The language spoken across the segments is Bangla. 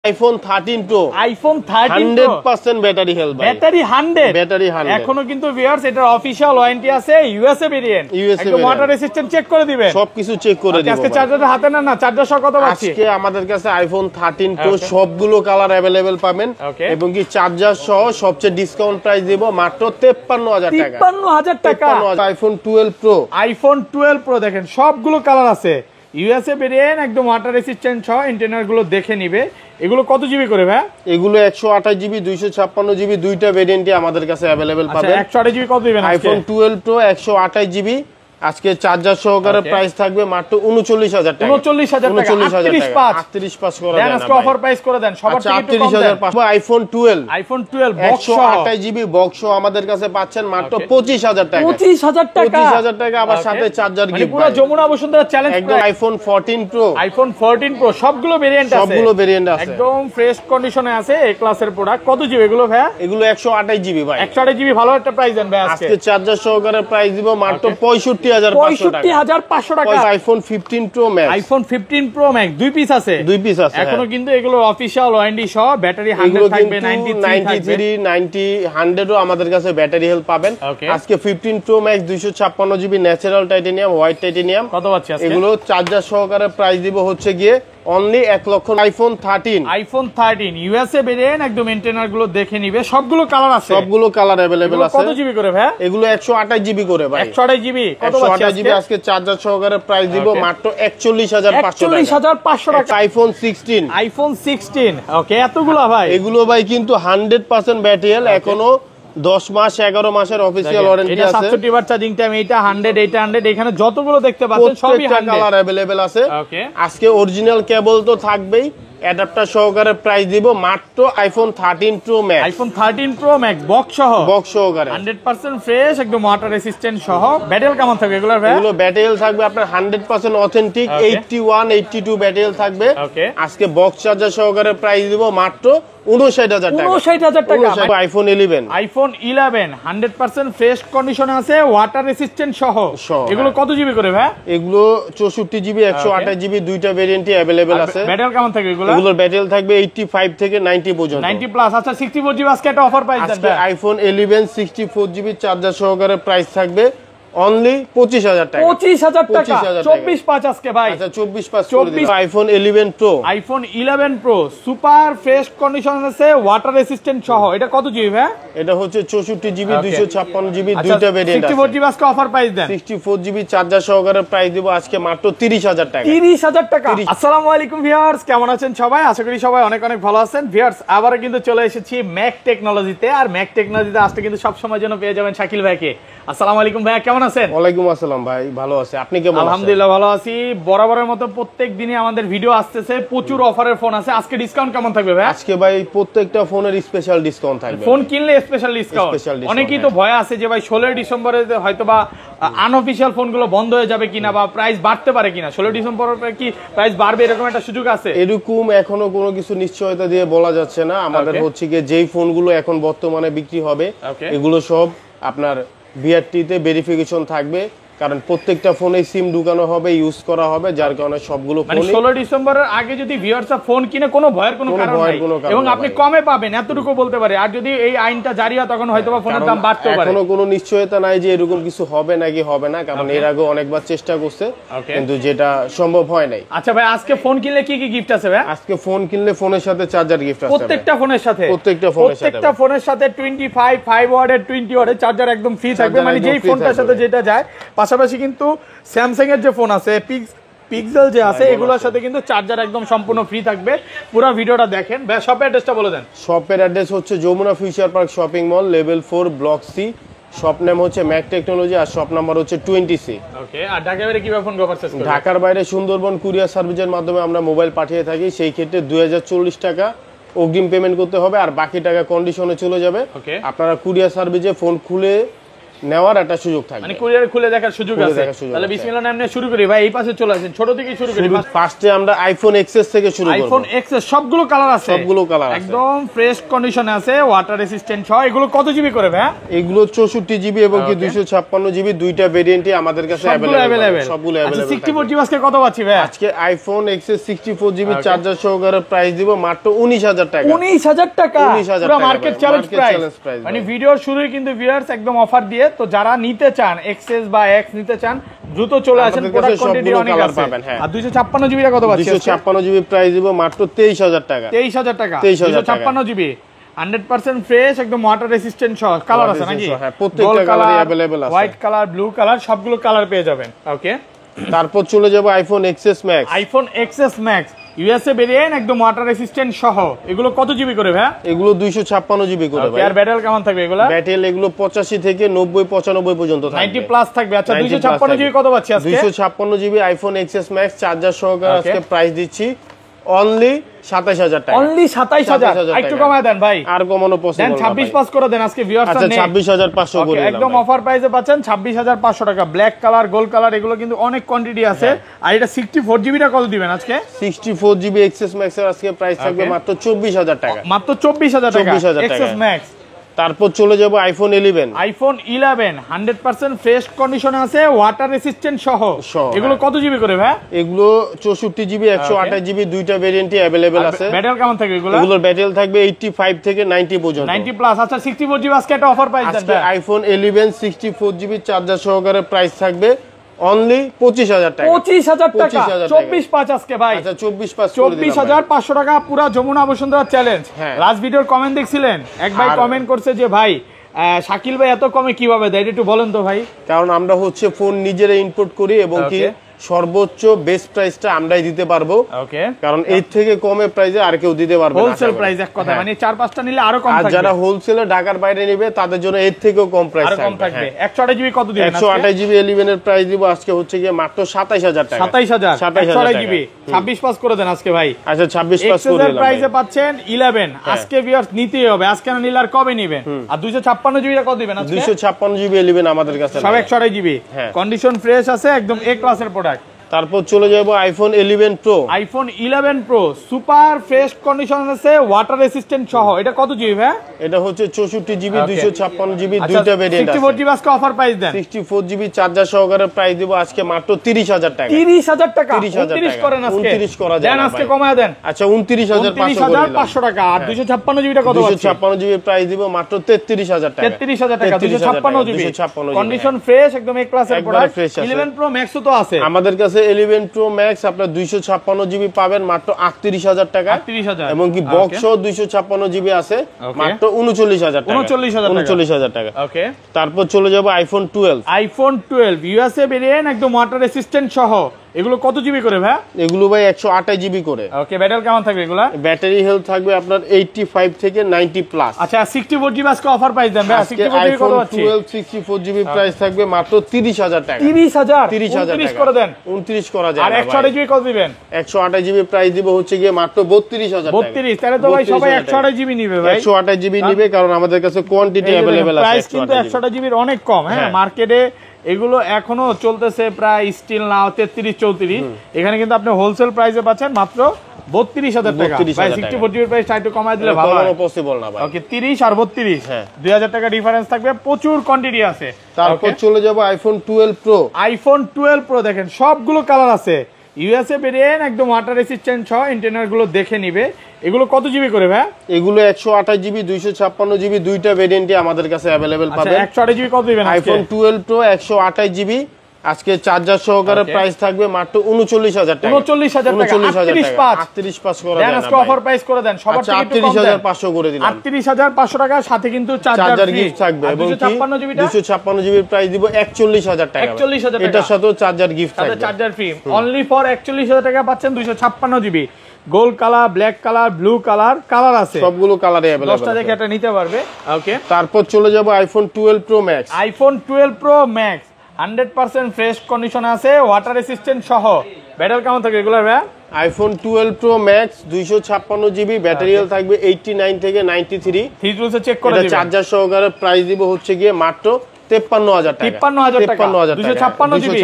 iPhone 13 Pro iPhone 13 Pro 100% battery health ভাই ব্যাটারি 100 ব্যাটারি 100 এখনো কিন্তু ভিউয়ার্স এটার অফিশিয়াল ওয়ারেন্টি আছে ইউএসএ ভেরিয়েন্ট একদম ওয়াটার রেজিস্ট্যান্ট চেক করে দিবেন সবকিছু চেক করে দিবেন আজকে চার্জারটা হাতে নেন না চার্জার সহ কত পাচ্ছি আজকে আমাদের কাছে iPhone 13 Pro সবগুলো কালার अवेलेबल পাবেন এবং কি চার্জার সহ সবচেয়ে ডিসকাউন্ট প্রাইস দেব মাত্র 53000 টাকা 53000 টাকা iPhone 12 Pro iPhone 12 Pro দেখেন সবগুলো কালার আছে ইউএসএ ভেরিয়েন্ট একদম ওয়াটার রেজিস্ট্যান্ট সহ ইন্টারনাল গুলো দেখে নিবে এগুলো কত জিবি করে ভাই এগুলো 128 জিবি 256 জিবি দুইটা ভেরিয়েন্টই আমাদের কাছে अवेलेबल পাবেন 128 জিবি কত দিবেন iPhone 12 Pro 128 জিবি আজকে চার্জার সহকারে প্রাইস থাকবে মাত্র 39000 টাকা 39000 টাকা 38 করে দেন আজকে অফার প্রাইস করে দেন সবার থেকে একটু কম দেন iPhone 12 বক্স 128 জিবি বক্স আমাদের কাছে পাচ্ছেন মাত্র 25000 টাকা 25000 টাকা আবার সাথে চার্জার গিফট পুরো যমুনা বসুন্ধরা চ্যালেঞ্জ একদম iPhone 14 Pro সবগুলো ভেরিয়েন্ট আছে একদম ফ্রেশ কন্ডিশনে আছে এই ক্লাসের প্রোডাক্ট কত জিবি এগুলো ভাই এগুলো 128 জিবি ভাই 128 জিবি ভালো একটা প্রাইস দেন ভাই আজকে চার্জার সহকারে প্রাইস দিব মাত্র 65500 টাকা iPhone 15 Pro Max দুই পিস আছে এখনো কিন্তু এগুলো অফিশিয়াল ওয়ারেন্টি সহ ব্যাটারি 100 থাকবে 93 90 100 ও আমাদের কাছে ব্যাটারি হেলথ পাবেন আজকে 15 Pro Max 256 GB natural titanium white titanium কত পাচ্ছি আজকে এগুলো চার্জার সহকারে প্রাইস দিব হচ্ছে গিয়ে অনলি 1 লক্ষ iPhone 13 ইউএসএ ভেরিয়েন্ট একদম ইন্টারনাল গুলো দেখে নিবে সবগুলো কালার আছে সবগুলো কালার अवेलेबल আছে কত জিবি করে ভাই এগুলো 128 জিবি করে ভাই 128 জিবি কত পাচ্ছি 128 জিবি আজকে চার্জার সহকারে প্রাইস দিব মাত্র 41500 টাকা iPhone 16 ওকে এতগুলো ভাই এগুলো ভাই কিন্তু 100% ব্যাটারি হেলথ এখনো 10 মাস 11 মাসের অফিশিয়াল ওয়ারেন্টি আছে এটা 67 ওয়াট চার্জিং টাইম এটা 100 এটা 100 এখানে যতগুলো দেখতে পাচ্ছেন সবই 100 কালার अवेलेबल আছে আজকে অরিজিনাল কেবল তো থাকবেই অ্যাডাপ্টার সহকারে প্রাইস দিব মাত্র iPhone 13 Pro Max বক্স সহকারে 100% ফ্রেশ একদম ওয়াটার রেজিস্ট্যান্ট সহ ব্যাটারি কেমন থাকবে এগুলোর ভাই এগুলো ব্যাটারি থাকবে আপনার 100% অথেন্টিক 81 82 ব্যাটারি থাকবে আজকে বক্স চার্জার সহকারে প্রাইস দিব মাত্র 59000 টাকা iPhone 11 100% ফ্রেশ কন্ডিশনে আছে ওয়াটার রেজিস্ট্যান্ট সহ এগুলো কত জিবি করে ভাই এগুলো 64 জিবি 128 জিবি দুইটা ভেরিয়েন্টই अवेलेबल আছে ব্যাটারি কেমন থাকবে এগুলোর ব্যাটারি থাকবে 85 থেকে 90 পর্যন্ত 90 প্লাস আচ্ছা 64 জিবি আজকে একটা অফার প্রাইস আজকে iPhone 11 64 জিবি চার্জার সহকারে প্রাইস থাকবে অনলি 25000 টাকা 25000 টাকা 24/5 আজকে ভাই আচ্ছা 24/5 করে দিন iPhone 11 Pro super fresh condition আছে ওয়াটার রেজিস্ট্যান্ট সহ এটা কত জিবি ভাই এটা হচ্ছে 64 জিবি 256 জিবি দুইটা ভেরিয়েন্ট আছে 64 জিবি আজকে অফার প্রাইস দেন 64 জিবি চার্জার সহকারে প্রাইস দিব আজকে মাত্র 30000 টাকা 30000 টাকা আসসালামু আলাইকুম ভিউয়ার্স কেমন আছেন সবাই আশা করি সবাই অনেক অনেক ভালো আছেন ভিউয়ার্স আবারো কিন্তু চলে এসেছি ম্যাক টেকনোলজিতে আর ম্যাক টেকনোলজিতে আসতে কিন্তু সব সময় জন্য পেয়ে যাবেন শাকিল ভাইকে আসসালামু আলাইকুম ভাই কেমন আছেন ওয়ালাইকুম আসসালাম ভাই ভালো আছি আপনি কেমন আছেন আলহামদুলিল্লাহ ভালো আছি বরাবরের মতো প্রত্যেকদিনই আমাদের ভিডিও আসতেছে প্রচুর অফারের ফোন আছে আজকে ডিসকাউন্ট কেমন থাকবে ভাই আজকে ভাই প্রত্যেকটা ফোনের স্পেশাল ডিসকাউন্ট থাকবে ফোন কিনলে স্পেশাল ডিসকাউন্ট অনেকেই তো ভয় আছে যে ভাই 16 ডিসেম্বরে হয়তোবা আনঅফিশিয়াল ফোনগুলো বন্ধ হয়ে যাবে কিনা বা প্রাইস বাড়তে পারে কিনা 16 ডিসেম্বরের পরে কি প্রাইস বাড়বে এরকম একটা সুযোগ আছে এরকম এখনো কোনো কিছু নিশ্চয়তা দিয়ে বলা যাচ্ছে না আমাদের হচ্ছে কি যেই ফোনগুলো এখন বর্তমানে বিক্রি হবে এগুলো সব আপনার বিআরটিতে ভেরিফিকেশন থাকবে কারণ প্রত্যেকটা ফোনে সিম ঢুকানো হবে ইউজ করা হবে যার কারণে সবগুলো ফোন 16 ডিসেম্বরের আগে যদি ভিউয়ার্সরা ফোন কিনে কোনো ভয়ের কোনো কারণ নাই এবং আপনি কমে পাবেন এতটুকু বলতে পারে আর যদি এই আইনটা জারি হয় তখন হয়তোবা ফোনের দাম বাড়তে পারে এখনো কোনো নিশ্চয়তা নাই যে এরকম কিছু হবে নাকি হবে না কারণ এর আগে অনেকবার চেষ্টা করছে কিন্তু যেটা সম্ভব হয় নাই আচ্ছা ভাই আজকে ফোন কিনলে কি কি গিফট আছে ভাই আজকে ফোন কিনলে ফোনের সাথে চার্জার গিফট আছে প্রত্যেকটা ফোনের সাথে প্রত্যেকটা ফোনের সাথে 25 ওয়াটের 20 ওয়াটের চার্জার একদম ফ্রি থাকবে মানে যেই ফোনটার সাথে যেটা যায় পাশাপাশি কিন্তু স্যামসাং এর যে ফোন আছে পিক্সেল যে আছে এগুলোর সাথে কিন্তু চার্জার একদম সম্পূর্ণ ফ্রি থাকবে পুরো ভিডিওটা দেখেন শপের অ্যাড্রেসটা বলে দেন শপের অ্যাড্রেস হচ্ছে Jamuna future park shopping mall level 4 block C shop name হচ্ছে ম্যাক টেকনোলজি আর শপ নাম্বার হচ্ছে 20C ওকে আর ঢাকার বাইরে কিভাবে ফোন পারচেজ করবেন ঢাকার বাইরে সুন্দরবন কুরিয়ার সার্ভিসের মাধ্যমে আমরা মোবাইল পাঠিয়ে থাকি সেই ক্ষেত্রে 2040 টাকা অগ্রিম পেমেন্ট করতে হবে আর বাকি টাকা কন্ডিশনে চলে যাবে আপনারা কুরিয়ার সার্ভিসে ফোন খুলে নেওয়ার একটা সুযোগ থাকবে, মানে কুরিয়ারে খুলে দেখার সুযোগ আছে। তাহলে বিসমিল্লাহ নাম নিয়ে শুরু করি ভাই, এই পাশে চলে আসেন, ছোট থেকে শুরু করি। ফার্স্টে আমরা আইফোন এক্সএস থেকে শুরু করব। আইফোন এক্সএস সবগুলো কালার আছে, সবগুলো কালার আছে, একদম ফ্রেশ কন্ডিশনে আছে, ওয়াটার রেসিস্ট্যান্ট সহ। এগুলো কত জিবি করে ভাই? এগুলো 64 জিবি এবং কি 256 জিবি, দুইটা ভেরিয়েন্টই আমাদের কাছে अवेलेबल, সবগুলো अवेलेबल। আচ্ছা 64 জিবি আজকে কত পাচ্ছি ভাই? আজকে আইফোন এক্সএস 64 জিবি চার্জার সহকারে প্রাইস দিব মাত্র 19000 টাকা। 19000 টাকা, 19000 পুরো টাকা, মার্কেট চ্যালেঞ্জ প্রাইস। মানে ভিডিওর শুরুই কিন্তু ভিউয়ার্স একদম অফার দিয়ে, তো যারা নিতে চান এক্সএস বা এক্স নিতে চান দ্রুত চলে আসেন, প্রোডাক্ট কোয়ান্টিটি অনেক আছে। আর 256 জিবি কত পাচ্ছি? 256 জিবি প্রাইস দিব মাত্র 23000 টাকা। 23000 টাকা, 256 জিবি 100% ফ্রেশ, একদম ওয়াটার রেসিস্ট্যান্ট সহ। কালার আছে নাকি? হ্যাঁ, প্রত্যেকটা কালারই अवेलेबल আছে, হোয়াইট কালার, ব্লু কালার, সবগুলো কালার পেয়ে যাবেন। ওকে, তারপর চলে যাব iPhone XS max. IPhone XS max USA variant, একদম ওয়াটার রেসিস্ট্যান্ট সহ। এগুলো কত জিবি করে ভাই? এগুলো 256 জিবি করে ভাই। আর ব্যাটারি কেমন থাকবে এগুলো? ব্যাটারি এগুলো 85 থেকে 90 95 পর্যন্ত থাকবে, 90 প্লাস থাকবে। আচ্ছা 256 জিবি কত পাচ্ছি আজকে? 256 GB iPhone XS max charger সহকারে আজকে প্রাইস দিচ্ছি অনলি 27000 টাকা। অনলি 27000, একটু কমায় দেন ভাই, আর কমানো পসিবল না। 26 পাস করে দেন আজকে ভিউয়ার্স। আচ্ছা 26500 করে দিলাম, একদম অফার প্রাইসে পাচ্ছেন 26500 টাকা। ব্ল্যাক কালার, গোল্ড কালার, এগুলো কিন্তু অনেক কোয়ান্টিটি আছে। আর এটা 64 জিবিটা কত দিবেন আজকে? 64 জিবি এক্সএস ম্যাক্স এর আজকে প্রাইস থাকবে মাত্র 24000 টাকা। মাত্র 24000 টাকা এক্সএস ম্যাক্স। তারপর চলে যাব আইফোন 11। আইফোন 11 100% ফ্রেশ কন্ডিশনে আছে, ওয়াটার রেসিস্ট্যান্ট সহ। এগুলো কত জিবি করে ভাই? এগুলো 64 জিবি 128 জিবি, দুইটা ভেরিয়েন্টই अवेलेबल আছে। ব্যাটারি কেমন থাকবে এগুলো? এগুলোর ব্যাটারি থাকবে 85 থেকে 90 পর্যন্ত, 90 প্লাস। আচ্ছা 64 জিবি আজকে একটা অফার প্রাইস দেন ভাই। আইফোন 11 64 জিবি চার্জার সহকারে প্রাইস থাকবে অনলি 25000 টাকা। 25000 টাকা, 24/5 আজকে ভাই। আচ্ছা 24/5 24500 টাকা, পুরো যমুনা বসুন্ধরা চ্যালেঞ্জ। লাস্ট ভিডিওর কমেন্ট দেখছিলেন, এক ভাই কমেন্ট করছে যে ভাই শাকিল ভাই এত কমে কিভাবে দেয়, একটু বলেন তো ভাই। কারণ আমরা হচ্ছে ফোন নিজেরা ইম্পোর্ট করি এবং কি সর্বোচ্চ বেস্ট প্রাইসটা আমরাই দিতে পারবো। ওকে, কারণ এর থেকে কমে প্রাইসে আর কেউ দিতে পারবে না। হোলসেল প্রাইস এক কথা, মানে 4-5টা নিলে আরো কম থাকবে। আর যারা হোলসেলে ঢাকার বাইরে নেবে তাদের জন্য এর থেকেও কম প্রাইস থাকবে। 128 জিবি কত দিবেন? 128 জিবি 11 এর প্রাইস দিব আজকে হচ্ছে কি মাত্র 27000 টাকা। 27000, 128 জিবি 26 পাস করে দেন আজকে ভাই। আচ্ছা 26 পাস করে দিলাম। প্রাইসে পাচ্ছেন 11 আজকে ভিউয়ার্স নিতেই হবে, আজকে না নিলে আর কবে নেবেন? আর 256 জিবিটা কত দিবেন আজকে? 256 জিবি 11 আমাদের কাছে সব 128 জিবি, কন্ডিশন ফ্রেশ আছে, একদম এ ক্লাসের প্রোডাক্ট। তারপর চলে যাব iPhone 11 pro. IPhone 11 pro super fresh condition আছে, ওয়াটার রেসিস্ট্যান্ট সহ। এটা কত জিবি ভাই? এটা হচ্ছে 64 জিবি 256 জিবি, দুইটা ভেরিয়েন্ট আছে। 64 জিবি আজকে অফার প্রাইস দেন। 64 জিবি চার্জার সহকারে প্রাইস দিব আজকে মাত্র 30000 টাকা। 30000 টাকা, 29 করেন আজকে। 29 করা যায় দেন আজকে কমায় দেন। আচ্ছা 29500 টাকা। আর 256 জিবিটা কত আছে? 256 জিবি প্রাইস দিব মাত্র 33000 টাকা। 33000 টাকা 256 জিবি, কন্ডিশন ফ্রেশ, একদম এ ক্লাসের প্রোডাক্ট। 11 প্রো ম্যাক্স তো আছে আমাদের কাছে। 11 প্রো ম্যাক্স আপনার 256 জিবি পাবেন মাত্র 38000 টাকা। 38000, এবং কি বক্স সহ 256 জিবি আছে মাত্র 39000 টাকা। 39000 টাকা। ওকে, তারপর চলে যাব আইফোন 12। আইফোন 12 ইউএসএ ভেরিয়েন্ট, একদম ওয়াটার রেসিস্ট্যান্ট সহ। এগুলো কত জিবি করে ভাই? এগুলো ভাই 128 জিবি করে। ওকে, ব্যাটারি কেমন থাকবে এগুলা? ব্যাটারি হেলথ থাকবে আপনার 85 থেকে 90 প্লাস। আচ্ছা 64 জিবি আজকে অফার প্রাইস দেন ভাই। 64 জিবি কত আছে? 12 64 জিবি প্রাইস থাকবে মাত্র 30000 টাকা। 30000, 30000 29 করে দেন। 29 করা যায়। আর 128 জিবি কত দিবেন? 128 জিবি প্রাইস দিব হচ্ছে গিয়ে মাত্র 32000 টাকা। 32, তাহলে তো ভাই সবাই 128 জিবি নিবে ভাই। 128 জিবি নিবে কারণ আমাদের কাছে কোয়ান্টিটি अवेलेबल আছে। প্রাইস কিন্তু 128 জিবির অনেক কম। হ্যাঁ, মার্কেটে এগুলো এখনো চলতেছে প্রায় স্টিল নাও 33-34। এখানে কিন্তু আপনি হোলসেল প্রাইসে পাচ্ছেন মাত্র 32000 টাকা। ভাই 64 জিবির প্রাইস একটু কমায় দিলে ভালো হয়। পসিবল না ভাই। ওকে, 30 আর 32 2000 টাকা ডিফারেন্স থাকবে, প্রচুর কোয়ান্টিটি আছে। তারপর চলে যাব আইফোন 12 প্রো। আইফোন 12 প্রো দেখেন সবগুলো কালার আছে, ইউএসএ ভেরিয়েন্ট, একদম ওয়াটার রেসিস্ট্যান্ট সহ। ইন্টেরিয়র গুলো দেখে নিবে। এগুলো কত জিবি করে ভাই? এগুলো 128 জিবি 256 জিবি, দুইটা ভেরিয়েন্টই আমাদের কাছে अवेलेबल পাবেন। 128 জিবি কত দিবেন? আইফোন 12 প্রো 128 জিবি আজকে চার্জার সহকারে প্রাইস থাকবে মাত্র 39000 টাকা। 39000 টাকা, 38 পাস করে দেন। আজকে অফার প্রাইস করে দেন সবার থেকে একটু কম দেন। 38500 করে দিলাম। 38500 টাকা, সাথে কিন্তু চার্জার গিফট থাকবে। এবং 256 জিবিটা 256 জিবির প্রাইস দিব 41000 টাকা। 41000 টাকা, এটার সাথে চার্জার গিফট থাকবে। চার্জার ফ্রি অনলি ফর 41000 টাকা পাচ্ছেন 256 GB. Gold colour, black colour, blue colour, colour আছে, সবগুলো কালারে अवेलेबल। 10টা দেখে এটা নিতে পারবে। ওকে, তারপর চলে যাব iPhone 12 pro max. IPhone 12 pro max 100% fresh condition আছে, ওয়াটার রেসিস্ট্যান্ট সহ। ব্যাটারি কেমন থাকে এগুলোর ভাই? IPhone 12 pro max 256 GB, battery health থাকবে 89 থেকে 93। থ্রি রুলসে চেক করে দিবেন। চার্জার সহকারে প্রাইস দিব হচ্ছে গিয়ে মাত্র 53,000 টাকা। 53,000 টাকা 256 জিবি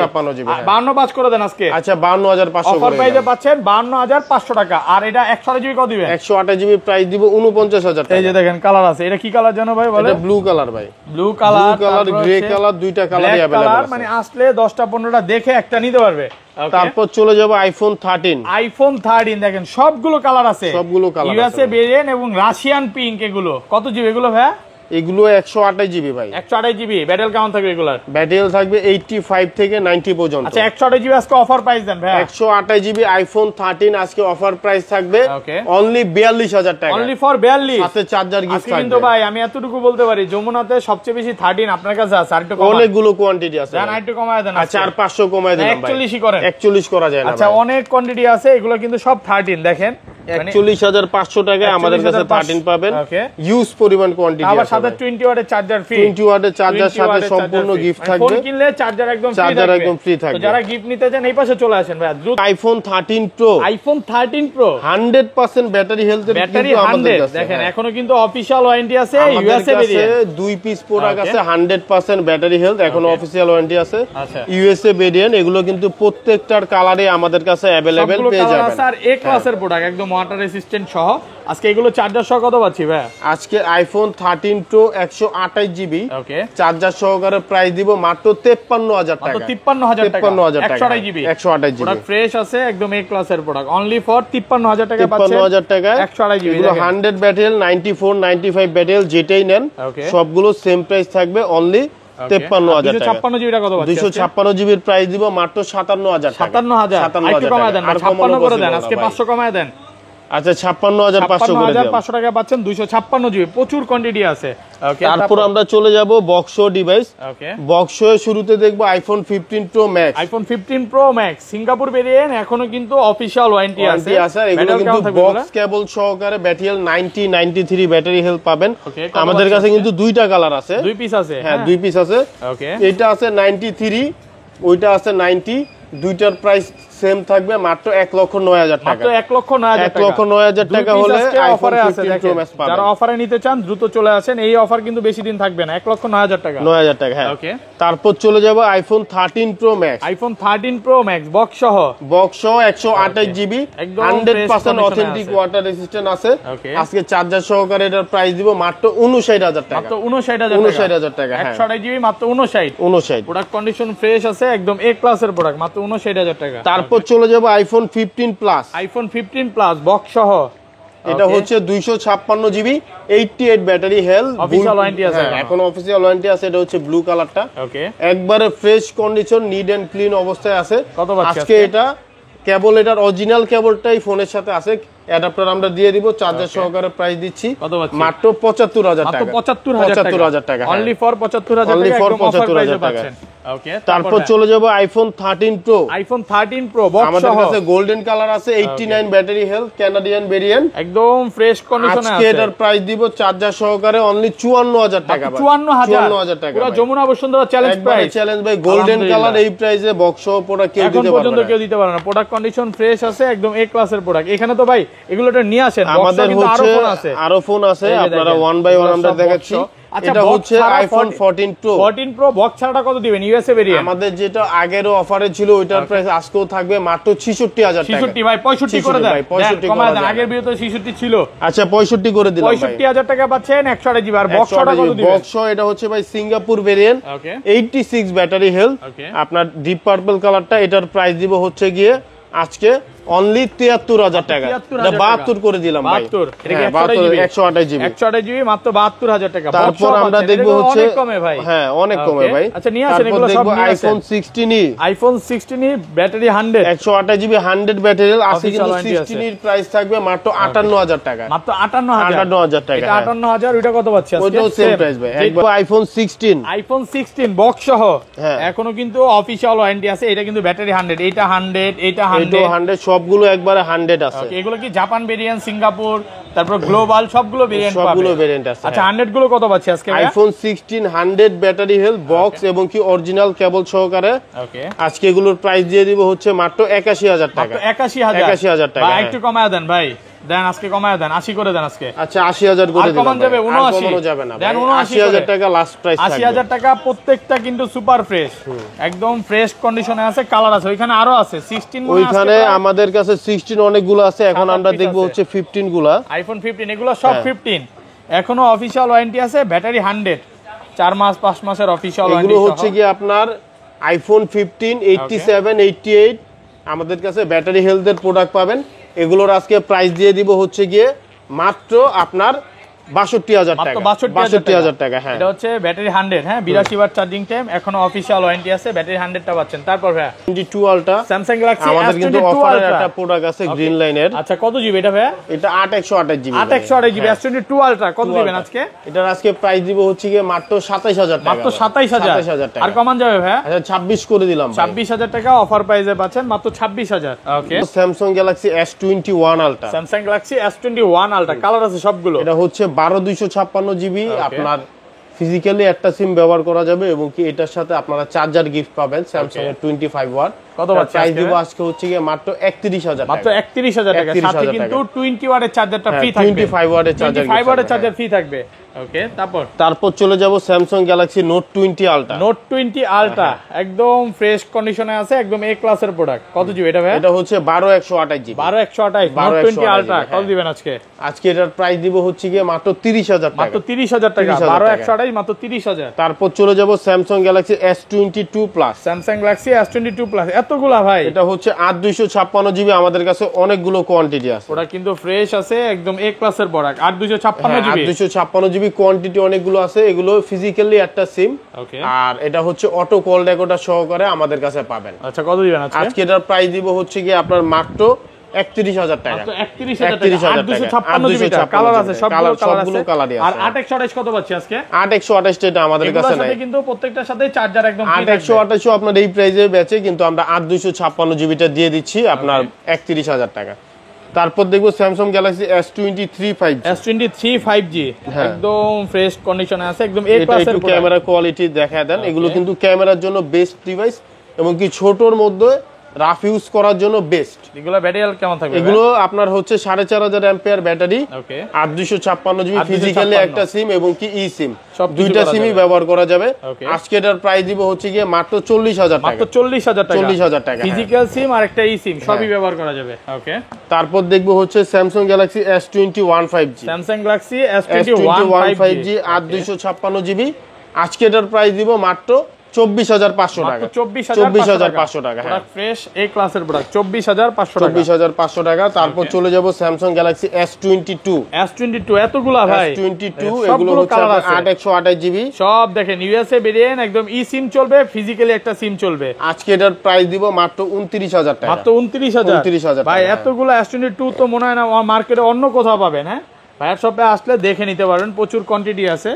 52 পাঁচ করে দেন আজকে। আচ্ছা 52,500 অফার প্রাইসে পাচ্ছেন 52,500 টাকা। আর এটা 128 জিবি কত দিবেন? 128 জিবি প্রাইস দিব 49,000 টাকা। এই যে দেখেন কালার আছে, এটা কি কালার জানো ভাই বলে? এটা ব্লু কালার ভাই, ব্লু কালার, গ্রে কালার, দুইটা কালারই अवेलेबल আছে। মানে আসলে 10টা 15টা দেখে একটা নিতে পারবে। তারপর চলে যাব আইফোন 13। আইফোন 13 দেখেন সবগুলো কালার আছে, সবগুলো কালার আছে, ইউএসএ ভেরিয়েন্ট এবং রাশিয়ান পিঙ্ক। এগুলো কত জিবি এগুলো ভাই? এগুলো 128 জিবি ভাই। 128 জিবি। ব্যাটারি কেমন থাকবে এগুলার? ব্যাটারি থাকবে 85 থেকে 90 পর্যন্ত। আচ্ছা 128 জিবি আজকে অফার প্রাইস দেন ভাই। 128 জিবি আইফোন 13 আজকে অফার প্রাইস থাকবে অনলি 42,000 টাকা। Only for 42। সাথে চার্জার গিফট থাকবে। কিন্তু ভাই আমি এতটুকু বলতে পারি, যমুনাতে সবচেয়ে বেশি 13 আপনার কাছে আছে, আর একটু কম। অনেকগুলো কোয়ান্টিটি আছে, জান একটু কমায় দেন। আচ্ছা আর 500 কমায় দিলাম ভাই। 41 করেন। 41 করা যায় না। আচ্ছা অনেক কোয়ান্টিটি আছে, এগুলো কিন্তু সব 13 দেখেন। 41,500 টাকায় আমাদের কাছে 13 পাবেন। ইউজ পরিমাণ কোয়ান্টিটি আছে। আবার সাথে 20 ওয়াটের চার্জার ফ্রি। 20 ওয়াটের চার্জার সাথে সম্পূর্ণ গিফট থাকবে। ফোন কিনলে চার্জার একদম ফ্রি থাকবে। তো যারা গিফট নিতে চান এই পাশে চলে আসেন ভাই দ্রুত। IPhone 13 pro, iPhone 13 pro 100% battery health এর ব্যাটারি 100 দেখেন। এখনো কিন্তু অফিশিয়াল ওয়ারেন্টি আছে, ইউএসএ ভেরিয়েন্ট ভেরিয়েন্ট। দুই পিস প্রোডাক্ট আছে 100% ব্যাটারি হেলথ, এখনো অফিশিয়াল ওয়ারেন্টি আছে। আচ্ছা ইউএসএ ভেরিয়েন্ট এগুলো কিন্তু প্রত্যেকটার কালারে আমাদের কাছে अवेलेबल পেয়ে যাবেন। আর এ ক্লাসের প্রোডাক্ট একদম ওয়াটার রেসিস্ট্যান্ট সহ। আজকে এগুলো চার্জার সহ কত পাচ্ছি ভাই? আজকে আইফোন 13 প্রো 128 জিবি ওকে চার্জার সহকারে প্রাইস দিব মাত্র 53,000 টাকা। 53,000 টাকা 53,000 টাকা 128 জিবি প্রোডাক্ট ফ্রেশ আছে একদম এ ক্লাসের প্রোডাক্ট। অনলি ফর 53,000 টাকা পাচ্ছেন। 53,000 টাকা 128 জিবি। এগুলো 100 ব্যাটারি 94 95 ব্যাটারি যেটাই নেন সবগুলো সেম প্রাইস থাকবে অনলি 53,000 টাকা। 256 জিবি টাকা কত পাচ্ছেন? 256 জিবির প্রাইস দিব মাত্র 57,000 টাকা। 57,000 একটু কমায় দেন, 56 করে দেন আজকে 500 কমায় দেন। আচ্ছা 56,500 করে দিলাম। 56,500 টাকা পাচ্ছেন 256 জিবি, প্রচুর কোয়ান্টিটি আছে। ওকে তারপর আমরা চলে যাব বক্সো ডিভাইস। ওকে বক্সো শুরুতে দেখব iPhone 15 pro max. IPhone 15 pro max Singapore variant, এখনো কিন্তু অফিশিয়াল ওয়ারেন্টি আছে। এগুলো কিন্তু বক্স কেবল সহকারে ব্যাটারি 90 93 ব্যাটারি হেলথ পাবেন। আমাদের কাছে কিন্তু দুইটা কালার আছে, দুই পিস আছে। হ্যাঁ দুই পিস আছে। ওকে এটা আছে 93, ওইটা আছে 90, দুইটার প্রাইস সেম থাকবে মাত্র 1,09,000 টাকা। মাত্র 1,09,000 টাকা। 1,09,000 টাকা হলে আইফোন আছে 15 প্রো ম্যাক্স পাবেন। যারা অফারে নিতে চান দ্রুত চলে আসেন, এই অফার কিন্তু বেশি দিন থাকবে না। 1,09,000 টাকা 9,000 টাকা হ্যাঁ। ওকে তারপর চলে যাব iPhone 13 pro max. IPhone 13 pro max box সহ 128 জিবি 100% অথেন্টিক ওয়াটার রেজিস্ট্যান্ট আছে। আজকে চার্জার সহকারে এটার প্রাইস দিব মাত্র 59,000 টাকা। মাত্র 59,000 টাকা হ্যাঁ। 128 জিবি মাত্র 59 প্রোডাক্ট কন্ডিশন ফ্রেশ আছে, একদম এ ক্লাসের প্রোডাক্ট মাত্র 59,000 টাকা। তারপর চলে যাব iPhone 15 plus. IPhone 15 plus box সহ এটা হচ্ছে 256 GB 88 battery health, official warranty আছে। এখন অফিশিয়াল ওয়ারেন্টি আছে। এটা হচ্ছে ব্লু কালারটা। ওকে একবারে fresh condition neat and clean অবস্থায় আছে। কত পাচ্ছি আজকে? এটা কেবল এটার অরিজিনাল কেবলটাই ফোনের সাথে আছে, অ্যাডাপ্টার আমরা দিয়ে দিব। চার্জার সহকারে প্রাইস দিচ্ছি মাত্র 75,000 টাকা। 75,000 টাকা অনলি ফর 75,000 টাকা। ওকে তারপর চলে যাব iPhone 13 pro. IPhone 13 pro box আমাদের কাছে গোল্ডেন কালার আছে, 89 ব্যাটারি হেলথ, কানাডিয়ান ভেরিয়েন্ট, একদম ফ্রেশ কন্ডিশনে আছে। আজকে এটার প্রাইস দিব চার্জার সহকারে অনলি 54,000 টাকা। 54,000 টাকা পুরো Jamuna Bashundhara challenge price. Challenge ভাই, গোল্ডেন কালার এই প্রাইসে বক্স প্রোডাক্ট কেউ দিতে পারবে না। এখন পর্যন্ত কেউ দিতে পারে না। প্রোডাক্ট কন্ডিশন ফ্রেশ আছে, একদম এ ক্লাসের প্রোডাক্ট। এখানে তো ভাই এগুলোটা নিয়ে আসেন। আমাদের হচ্ছে আরো ফোন আছে, আপনারা ওয়ান বাই ওয়ান আমরা দেখাচ্ছি। এটা হচ্ছে আইফোন 14 প্রো। 14 প্রো বক্স ছাড়াটা কত দিবেন ইউএসএ ভেরিয়েন্ট? আমাদের যেটা আগেরও অফারে ছিল ওইটার প্রাইস আজকেও থাকবে মাত্র 66,000 টাকা। 66 ভাই 65 করে দেন। 65 কমায় দেন, আগের ভিডিওতে 66 ছিল। আচ্ছা 65 করে দিলাম ভাই। 65,000 টাকা পাচ্ছেন 128 জিবি। আর বক্স ছাড়া কত দিবেন? বক্স এটা হচ্ছে ভাই সিঙ্গাপুর ভেরিয়েন্ট, 86 ব্যাটারি হেলথ, আপনার ডিপ পার্পল কালারটা। এটার প্রাইস দিব হচ্ছে গিয়ে আজকে অনলি 73,000 টাকা। এটা 72 করে দিলাম ভাই। 128 জিবি 128 জিবি মাত্র 72,000 টাকা। তারপর আমরা দেখব হচ্ছে অনেক কমে ভাই। হ্যাঁ অনেক কমে ভাই। আচ্ছা নিয়ে আসেন এগুলো সব নিয়ে আসেন। IPhone 16 iPhone 16 battery 100 128 GB 100 battery আছে, কিন্তু 16 এর প্রাইস থাকবে মাত্র 58,000 টাকা। মাত্র 58,000 টাকা। এটা 58,000 ওইটা কত পাচ্ছি আজকে? ওইটাও সেম প্রাইস ভাই। একবার আইফোন 16 বক্স সহ এখনো কিন্তু অফিশিয়াল ওয়ারেন্টি আছে। এটা কিন্তু ব্যাটারি 100, এটা 100, এটা 100 সবগুলো একবারে 100 আছে। এগুলো কি জাপান ভেরিয়েন্ট, সিঙ্গাপুর, তারপর গ্লোবাল সবগুলো ভেরিয়েন্ট আছে। আচ্ছা 100 গুলো কত পাচ্ছি আজকে? আইফোন 16 100 ব্যাটারি হেলথ বক্স এবং কি অরিজিনাল কেবল সহকারে। আজকে এগুলোর প্রাইস দিয়ে দিব হচ্ছে মাত্র 81,000 টাকা। 81,000 টাকা। একটু কমায় দেন ভাই। দেন আজকে কমায় দেন 80 করে দেন আজকে। আচ্ছা 80,000 করে দিলাম। কমান যাবে 79 কমানো যাবে না দেন 80,000 টাকা লাস্ট প্রাইস থাকবে। 80,000 টাকা প্রত্যেকটা কিন্তু সুপার ফ্রেশ, একদম ফ্রেশ কন্ডিশনে আছে, কালার আছে, ওইখানে আরো আছে 16 মনে আছে। ওইখানে আমাদের কাছে 16 অনেকগুলো আছে, এখন আমরা দেখব হচ্ছে 15 গুলা। আইফোন 15 এগুলো সব 15, এখনো অফিশিয়াল ওয়ারেন্টি আছে, ব্যাটারি 100, 4 মাস 5 মাসের অফিশিয়াল ওয়ারেন্টি। এগুলো হচ্ছে কি আপনার আইফোন 15, 87, 88 আমাদের কাছে ব্যাটারি হেলথের প্রোডাক্ট পাবেন। এগুলোর আজকে প্রাইস দিয়ে দিব হচ্ছে গিয়ে মাত্র আপনার 62,000 টাকা। 62,000 টাকা। হ্যাঁ, এটা হচ্ছে ব্যাটারি 100, হ্যাঁ 82 ওয়াট চার্জিং টাইম, এখনো অফিশিয়াল ওয়ারেন্টি আছে, ব্যাটারি 100টা পাচ্ছেন। তারপর ভাই 22 আলট্রা স্যামসাং গ্যালাক্সি আমাদের কিন্তু S22 অফারের আলট্রা একটা প্রোডাক্ট আছে গ্রিন লাইনের। আচ্ছা কত জিবি এটা ভাই? এটা 8128 জিবি। 8128 জিবি S22 আলট্রা কত দিবেন আজকে? এটার আজকে প্রাইস দিব হচ্ছে গিয়ে মাত্র 27,000 টাকা। মাত্র 27,000 টাকা। আর কমান যাবে ভাই? আচ্ছা 26 করে দিলাম। 26,000 টাকা অফার প্রাইসে পাচ্ছেন মাত্র 26,000। Okay, Samsung Galaxy S21 ultra. Samsung Galaxy S21 ultra, colour আছে সবগুলো। এটা হচ্ছে 12/256 জিবি। আপনার ফিজিক্যালি একটা সিম ব্যবহার করা যাবে এবং কি এটার সাথে আপনারা চার্জার গিফট পাবেন স্যামসাং এর 25 ওয়াট। কত পাচ্ছেন? প্রাইস দিব আজকে হচ্ছে গিয়ে মাত্র 31,000 টাকা। মাত্র 31,000 টাকা, সাথে কিন্তু 20 ওয়াটের চার্জারটা ফ্রি থাকবে। 25 ওয়াটের চার্জার, 25 ওয়াটের চার্জার ফ্রি থাকবে। ওকে, তারপর চলে যাব Samsung Galaxy note 20 ultra. Note 20 ultra একদম ফ্রেশ কন্ডিশনে আছে, একদম এ ক্লাসের প্রোডাক্ট। কত জিবি এটা ভাই? এটা হচ্ছে 12/128 জিবি। 12/128 নোট 20 আলট্রা কত দিবেন আজকে? আজকে এটার প্রাইস দিব হচ্ছে গিয়ে মাত্র 30,000 টাকা। মাত্র 30,000 টাকা। 12/128 মাত্র 30,000। তারপর চলে যাব Samsung Galaxy S22 plus. Samsung Galaxy S22 plus এতগুলা ভাই? এটা হচ্ছে 8256 জিবি। আমাদের কাছে অনেকগুলো কোয়ান্টিটি আছে। ওটা কিন্তু ফ্রেশ আছে, একদম এ ক্লাসের প্রোডাক্ট। 8256 জিবি। 8256 জিবি কোয়ান্টিটি অনেকগুলো আছে। এগুলো ফিজিক্যালি একটা সিম। ওকে, আর এটা হচ্ছে অটো কল রেকর্ডার সহকারে আমাদের কাছে পাবেন। আচ্ছা কত দিবেন আজকে? আজকে এটার প্রাইস দিব হচ্ছে কি আপনার মাত্র 31,000 টাকা। মাত্র 31,000 টাকা। 8256 জিবি কালার আছে, সবগুলো কালারই আছে। আর 8128 কত পাচ্ছি আজকে? 8128 এটা আমাদের কাছে নাই। কিন্তু প্রত্যেকটার সাথে চার্জার একদম ফ্রি। 8128 আপনার এই প্রাইসে বেচে, কিন্তু আমরা 8256 জিবিটা দিয়ে দিচ্ছি আপনার 31,000 টাকা। তারপর দেখবো Samsung Galaxy S23 5G। S23 5G একদম ফ্রেশ কন্ডিশনে আছে, একদম এ ক্লাসের প্রোডাক্ট। ক্যামেরা কোয়ালিটি দেখায় দেন। এগুলো কিন্তু ক্যামেরার জন্য বেস্ট ডিভাইস এবং কি ছোটর মধ্যে রাফ ইউজ করার জন্য বেস্ট। এগুলো ব্যাটারি কেমন থাকবে? এগুলো আপনার হচ্ছে 4500 অ্যাম্পিয়ার ব্যাটারি, ওকে, 8256 জিবি ফিজিক্যালি একটা সিম এবং কি ই সিম, সব দুইটা সিমই ব্যবহার করা যাবে। আজকে এটার প্রাইস দিব হচ্ছে গিয়ে মাত্র 40,000 টাকা। মাত্র 40,000 টাকা। 40,000 টাকা ফিজিক্যাল সিম আর একটা ই সিম সবই ব্যবহার করা যাবে। ওকে, তারপর দেখবো হচ্ছে Samsung Galaxy S21 5G। Samsung Galaxy S21 5G 8256 GB. আজকে এটার প্রাইস দিব মাত্র 24,500 টাকা। 24,500 টাকা। হ্যাঁ, ফ্রেশ এ ক্লাসের প্রোডাক্ট 24,500 টাকা। 24,500 টাকা। তারপর চলে যাব স্যামসাং গ্যালাক্সি S22। S22 এতগুলা ভাই? S22 এগুলো হচ্ছে 8128 জিবি। সব দেখেন ইউএসএ ভেরিয়েন্ট, একদম ই সিম চলবে, ফিজিক্যালি একটা সিম চলবে। আজকে এটার প্রাইস দিব মাত্র 29,000 টাকা। মাত্র 29,000 ভাই। এতগুলা S22 তো মনে হয় না মার্কেটে অন্য কোথাও পাবেন। হ্যাঁ, ভাইয়ের শপে আসলে দেখে নিতে পারবেন, প্রচুর কোয়ান্টিটি আছে।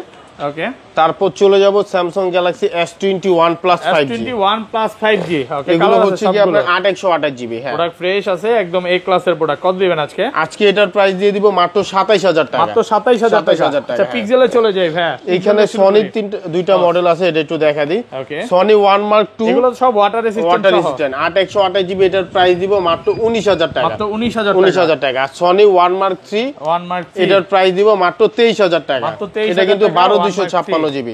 ওকে, তারপর চলে যাব Samsung Galaxy S21 plus 5G। S21 plus 5G। ওকে, এগুলো হচ্ছে কি আপনার 8128 জিবি। হ্যাঁ, প্রোডাক্ট ফ্রেশ আছে, একদম এ ক্লাসের প্রোডাক্ট। কত দিবেন আজকে? আজকে এটার প্রাইস দিয়ে দিব মাত্র 27,000 টাকা। মাত্র 27,000 টাকা। আচ্ছা পিক্সেলে চলে যাই ভাই। এইখানে সনির দুইটা মডেল আছে, এটা একটু দেখা দিই। ওকে, সনি 1 Mark 2 এগুলো সব ওয়াটার রেজিস্ট্যান্ট। 8128 জিবি। এটার প্রাইস দিব মাত্র 19,000 টাকা। মাত্র 19,000 টাকা। সনি 1 Mark 3 এটার প্রাইস দিব মাত্র 23,000 টাকা। এটা কিন্তু 12/256 জিবি।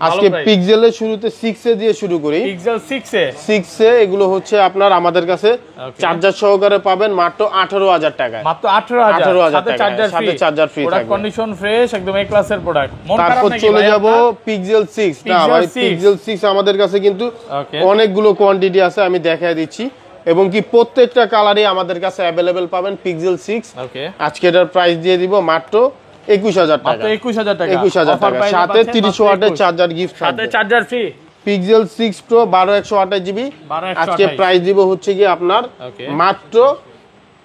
আজকে পিক্সেলের শুরুতে 6 এ দিয়ে শুরু করি। পিক্সেল 6 এ এগুলো হচ্ছে আপনার আমাদের কাছে চার্জার সহকারে পাবেন মাত্র 18,000 টাকা। মাত্র 18,000 সাথে চার্জার ফ্রি থাকবে। কন্ডিশন ফ্রেশ, একদম এ ক্লাসের প্রোডাক্ট। তারপর চলে যাব পিক্সেল 6। না ভাই, পিক্সেল 6 আমাদের কাছে কিন্তু অনেকগুলো কোয়ান্টিটি আছে, আমি দেখায় দিচ্ছি। এবং কি প্রত্যেকটা কালারই আমাদের কাছে अवेलेबल পাবেন পিক্সেল 6। ওকে, আজকে এটার প্রাইস দিয়ে দিব মাত্র 21,000 টাকা। মাত্র 21,000 টাকা। 21,000 টাকা। সাথে 30 ওয়াটের চার্জার গিফট থাকবে। সাথে charger free. Pixel 6 Pro 12/128 GB. আজকে প্রাইস দিব হচ্ছে কি আপনার মাত্র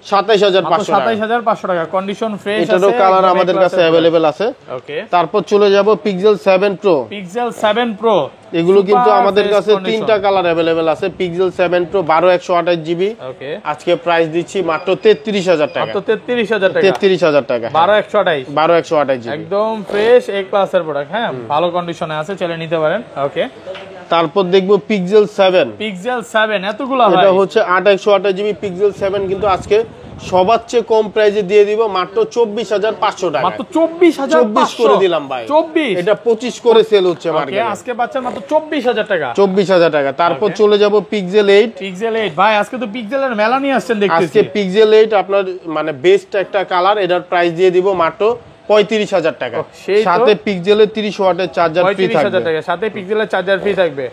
27,500 টাকা। কন্ডিশন ফ্রেশ আছে, এটারও কালার আমাদের কাছে अवेलेबल আছে। ওকে, তারপর চলে যাব পিক্সেল 7 Pro। পিক্সেল 7 Pro এগুলো কিন্তু আমাদের কাছে তিনটা কালার अवेलेबल আছে। Pixel 7 Pro 12/128 GB. ওকে, আজকে প্রাইস দিচ্ছি মাত্র 33,000 টাকা। মাত্র 33,000 টাকা। 33,000 টাকা। 12/128 জিবি। একদম ফ্রেশ এ ক্লাসের প্রোডাক্ট। হ্যাঁ, ভালো কন্ডিশনে আছে, চলে নিতে পারেন। ওকে, তারপর দেখবো পিক্সেল 7। পিক্সেল 7 এতগুলা ভাই? এটা হচ্ছে 8128 জিবি পিক্সেল 7, কিন্তু আজকে সবার চেয়ে কম প্রাইসে দিয়ে দিব মাত্র 24,500 টাকা। মাত্র 24,500 করে দিলাম ভাই। 24 এটা 25 করে সেল হচ্ছে মার্কেটে। আজকে বাচ্চা মাত্র 24,000 টাকা। 24,000 টাকা। তারপর চলে যাব পিক্সেল 8। পিক্সেল 8 ভাই আজকে তো পিক্সেলের মেলা নিয়ে আসছেন দেখতেছি। আজকে পিক্সেল 8 আপনার মানে বেস্ট একটা কালার, এটার প্রাইস দিয়ে দিব মাত্র 35,000 টাকা। সাথে পিক্সেলের 30 ওয়াটের চার্জার ফ্রি থাকবে। 35,000 টাকা সাথে পিক্সেলের চার্জার ফ্রি থাকবে।